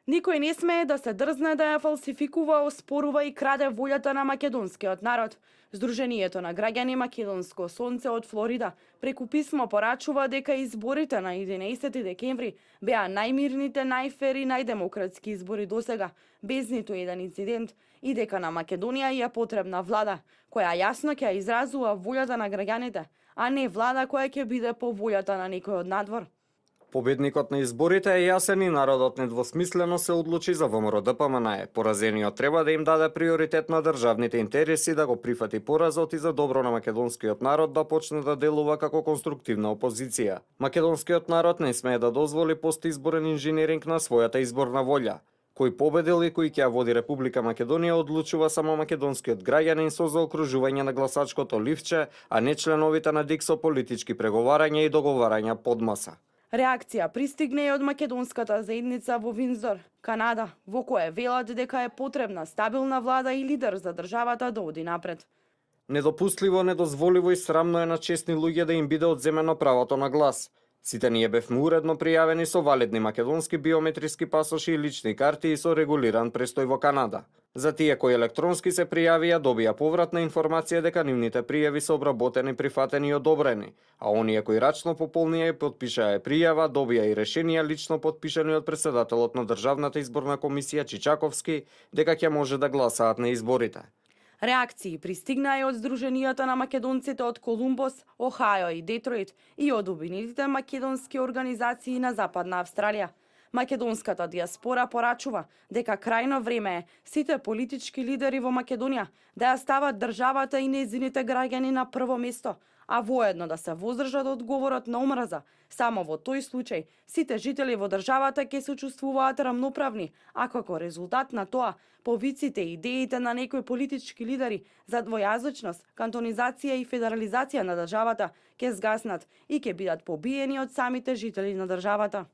Никој не смее да се дрзне да ја фалсификува, оспорува и краде волјата на македонскиот народ. Сдруженијето на граѓани Македонско сонце од Флорида преку писмо порачува дека изборите на 11 декември беа најмирните, најфер и најдемократски избори досега, без ниту еден инцидент, и дека на Македонија ја потребна влада, која јасно ќе изразува волјата на граѓаните, а не влада која ќе биде по волјата на некој од надвор. Победникот на изборите е јасен и народот недвосмислено се одлучи за ВМРО-ДПМНЕ. Поразениот треба да им даде приоритет на државните интереси, да го прифати поразот и за добро на македонскиот народ да почне да делува како конструктивна опозиција. Македонскиот народ не смее да дозволи постизборен инженеринг на својата изборна волја. Кој победил и кој ќе ја води Република Македонија одлучува само македонскиот граѓанин со заокружување на гласачкото ливче, а не членовите на ДИК со политички преговарања и договарања под маса. Реакција пристигне и од македонската заедница во Виндзор, Канада, во кое велат дека е потребна стабилна влада и лидер за државата да оди напред. Недопустливо, недозволиво и срамно е на честни луѓе да им биде одземено правото на глас. Сите ние бевме уредно пријавени со валидни македонски биометриски пасоши и лични карти и со регулиран престој во Канада. За тие кои електронски се пријавија, добија повратна информација дека нивните пријави се обработени, прифатени и одобрени, а оние кои рачно пополнија и потпишаа пријава, добија и решенија лично потпишани од претседателот на Државната изборна комисија Чичаковски дека ќе може да гласаат на изборите. Реакции пристигнаа и од Сдруженијата на македонците од Колумбос, Охајо и Детройт и од обвинетите македонски организации на Западна Австралија. Македонската диаспора порачува дека крајно време е сите политички лидери во Македонија да ја стават државата и нејзините граѓани на прво место, а воедно да се воздржат од говорот на омраза. Само во тој случај сите жители во државата ќе се чувствуваат рамноправни, а како резултат на тоа, повиците и идеите на некои политички лидери за двојазичност, кантонизација и федерализација на државата ќе згаснат и ќе бидат побиени од самите жители на државата.